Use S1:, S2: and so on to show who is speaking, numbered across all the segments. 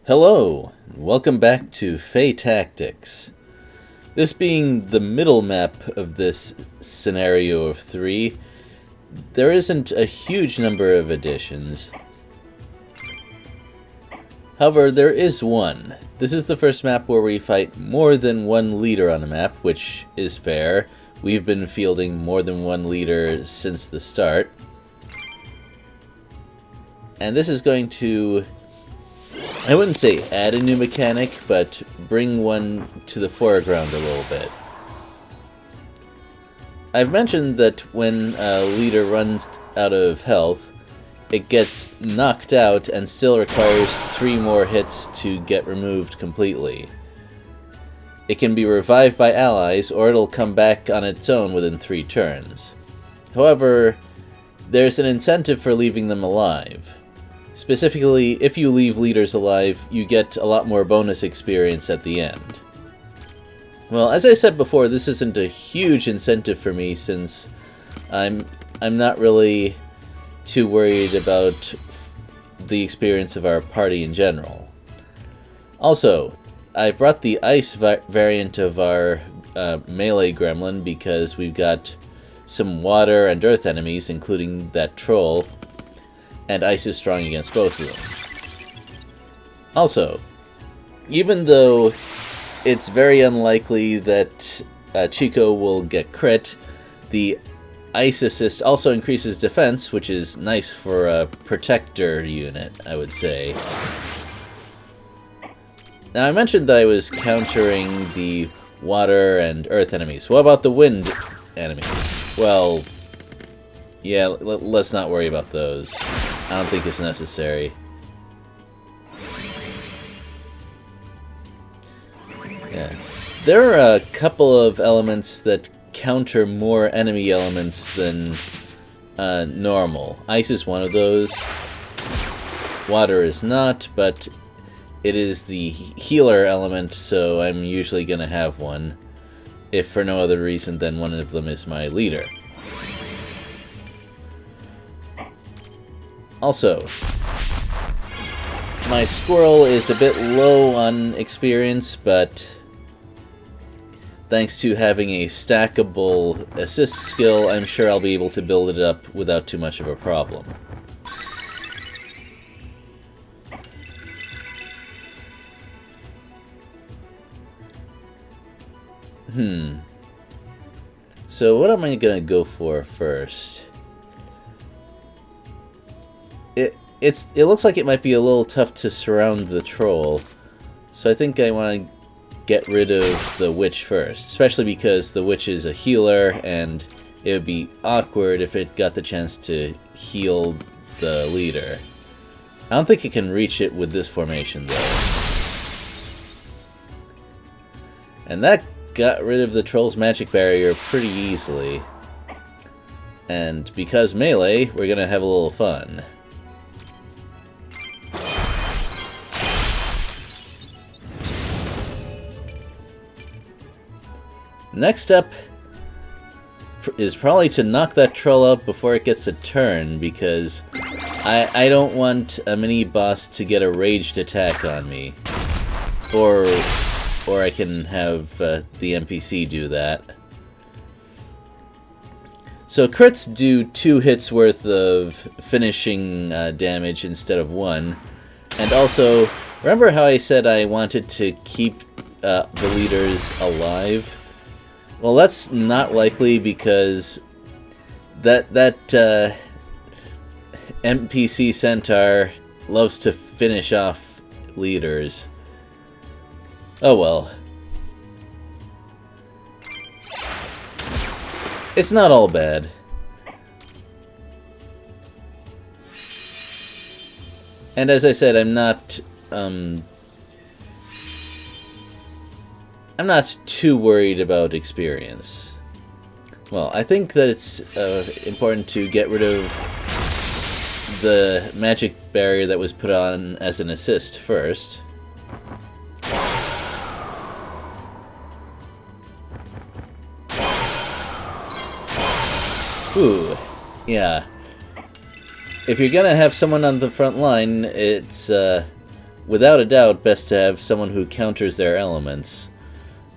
S1: Hello, and welcome back to Fae Tactics. This being the middle map of this scenario of 3, there isn't a huge number of additions. However, there is one. This is the first map where we fight more than one leader on a map, which is fair. We've been fielding more than one leader since the start. And this is going to, I wouldn't say add a new mechanic, but bring one to the foreground a little bit. I've mentioned that when a leader runs out of health, it gets knocked out and still requires 3 more hits to get removed completely. It can be revived by allies, or it'll come back on its own within 3 turns. However, there's an incentive for leaving them alive. Specifically, if you leave leaders alive, you get a lot more bonus experience at the end. Well, as I said before, this isn't a huge incentive for me since I'm not really too worried about the experience of our party in general. Also, I brought the ice variant of our melee gremlin because we've got some water and earth enemies, including that troll, and ice is strong against both of them. Also, even though it's very unlikely that Chico will get crit, the ice assist also increases defense, which is nice for a protector unit, I would say. Now, I mentioned that I was countering the water and earth enemies. What about the wind enemies? Well, yeah, let's not worry about those. I don't think it's necessary. Yeah. There are a couple of elements that counter more enemy elements than normal. Ice is one of those. Water is not, but it is the healer element, so I'm usually going to have one, if for no other reason than one of them is my leader. Also, my squirrel is a bit low on experience, but thanks to having a stackable assist skill, I'm sure I'll be able to build it up without too much of a problem. So what am I gonna go for first? It looks like it might be a little tough to surround the troll, so I think I want to get rid of the witch first, especially because the witch is a healer, and it would be awkward if it got the chance to heal the leader. I don't think it can reach it with this formation, though. And that got rid of the troll's magic barrier pretty easily. And because melee, we're gonna have a little fun. Next step is probably to knock that troll out before it gets a turn, because I don't want a mini-boss to get a raged attack on me. Or I can have the NPC do that. So crits do 2 hits worth of finishing damage instead of 1. And also, remember how I said I wanted to keep the leaders alive? Well, that's not likely because that NPC centaur loves to finish off leaders. Oh well. It's not all bad. And as I said, I'm not too worried about experience. Well, I think that it's important to get rid of the magic barrier that was put on as an assist first. Ooh, yeah. If you're gonna have someone on the front line, it's without a doubt best to have someone who counters their elements.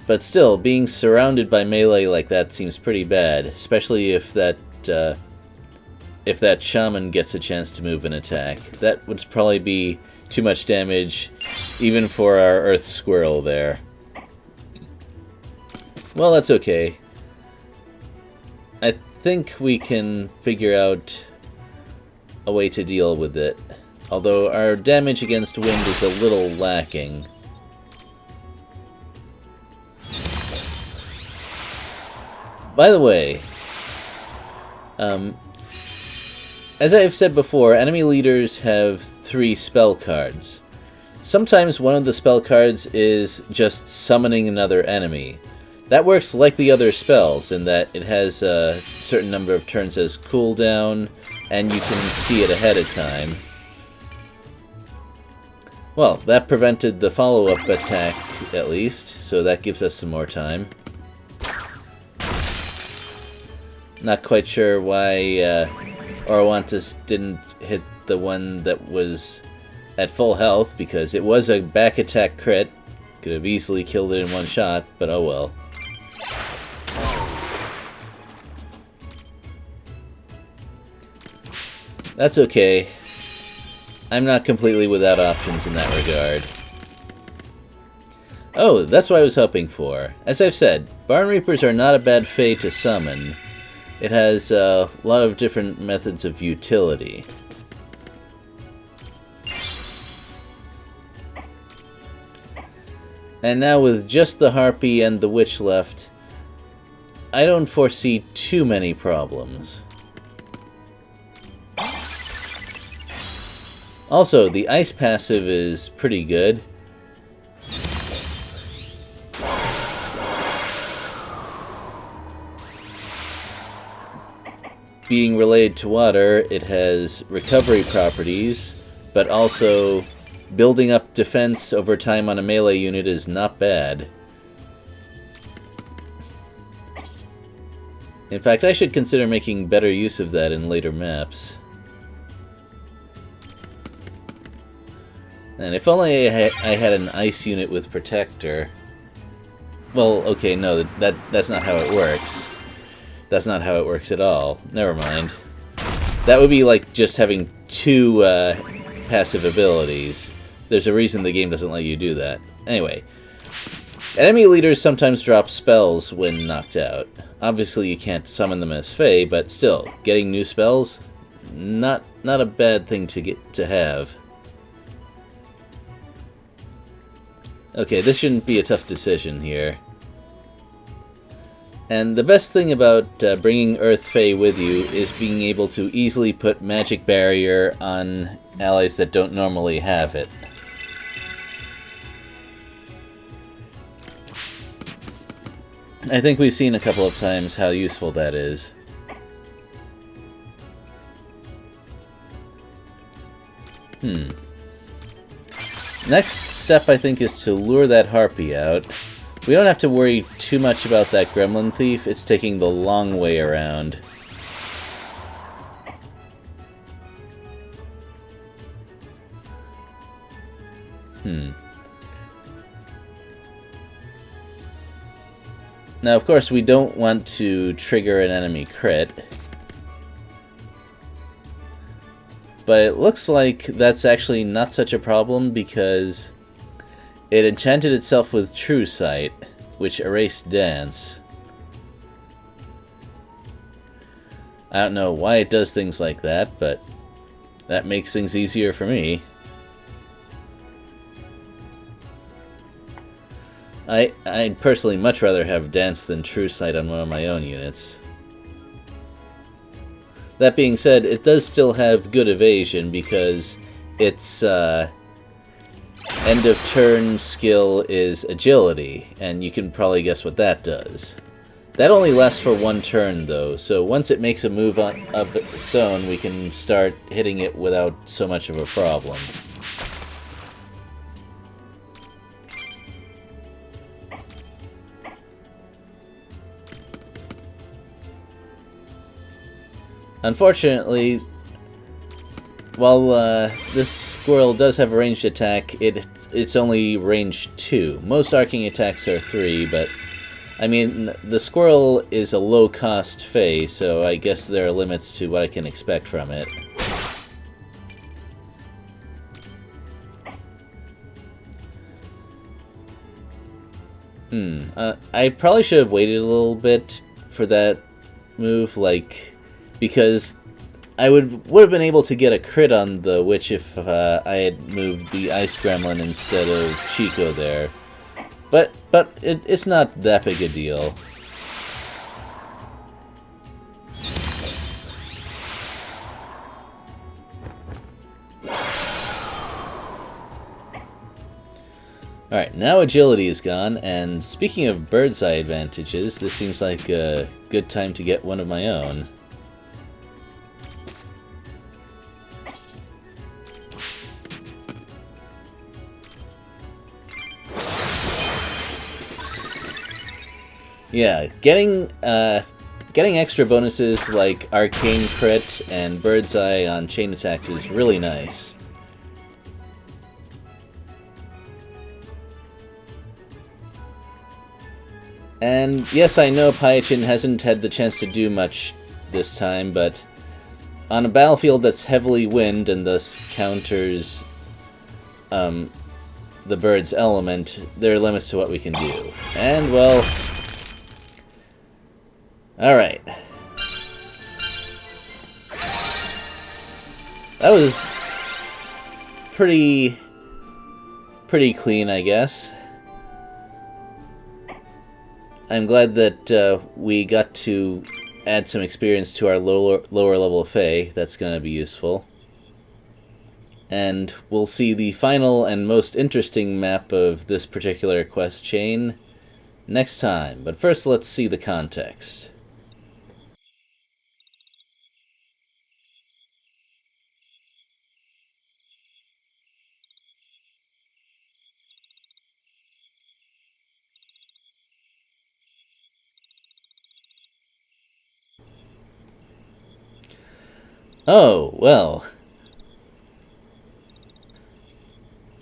S1: But still, being surrounded by melee like that seems pretty bad, especially if that shaman gets a chance to move and attack. That would probably be too much damage, even for our earth squirrel there. Well, that's okay. I think we can figure out a way to deal with it. Although our damage against wind is a little lacking. By the way, as I've said before, enemy leaders have 3 spell cards. Sometimes one of the spell cards is just summoning another enemy. That works like the other spells in that it has a certain number of turns as cooldown, and you can see it ahead of time. Well, that prevented the follow-up attack, at least, so that gives us some more time. Not quite sure why Orowantis didn't hit the one that was at full health, because it was a back attack crit. Could have easily killed it in one shot, but oh well. That's okay. I'm not completely without options in that regard. Oh, that's what I was hoping for. As I've said, Barn Reapers are not a bad Fae to summon. It has a lot of different methods of utility. And now with just the Harpy and the Witch left, I don't foresee too many problems. Also, the ice passive is pretty good. Being related to water, it has recovery properties, but also building up defense over time on a melee unit is not bad. In fact, I should consider making better use of that in later maps. And if only I had an ice unit with Protector. Well, okay, no, that's not how it works. That's not how it works at all. Never mind. That would be like just having 2 passive abilities. There's a reason the game doesn't let you do that. Anyway, enemy leaders sometimes drop spells when knocked out. Obviously you can't summon them as Fae, but still, getting new spells, not a bad thing to have. Okay, this shouldn't be a tough decision here. And the best thing about bringing Earth Fae with you is being able to easily put Magic Barrier on allies that don't normally have it. I think we've seen a couple of times how useful that is. Next step, I think, is to lure that Harpy out. We don't have to worry too much about that Gremlin Thief. It's taking the long way around. Now, of course, we don't want to trigger an enemy crit. But it looks like that's actually not such a problem because it enchanted itself with True Sight, which erased Dance. I don't know why it does things like that, but that makes things easier for me. I'd personally much rather have Dance than True Sight on one of my own units. That being said, it does still have good evasion because its end of turn skill is agility, and you can probably guess what that does. That only lasts for 1 turn though, so once it makes a move of its own, we can start hitting it without so much of a problem. Unfortunately, while this squirrel does have a ranged attack, it's only range 2. Most arcing attacks are 3, but I mean, the squirrel is a low-cost Fae, so I guess there are limits to what I can expect from it. I probably should have waited a little bit for that move, because I would have been able to get a crit on the witch if I had moved the ice gremlin instead of Chico there. But it's not that big a deal. Alright, now agility is gone, and speaking of bird's eye advantages, this seems like a good time to get one of my own. Yeah, getting extra bonuses like Arcane Crit and Bird's Eye on chain attacks is really nice. And yes, I know Piachin hasn't had the chance to do much this time, but on a battlefield that's heavily wind and thus counters the bird's element, there are limits to what we can do. And, well, alright. That was pretty clean, I guess. I'm glad that we got to add some experience to our lower level Fae. That's going to be useful. And we'll see the final and most interesting map of this particular quest chain next time. But first, let's see the context. Oh, well.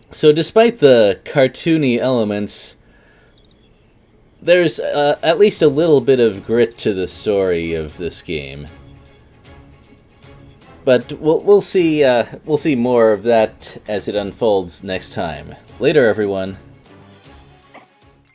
S1: So despite the cartoony elements, there's at least a little bit of grit to the story of this game. But we'll see more of that as it unfolds next time. Later, everyone.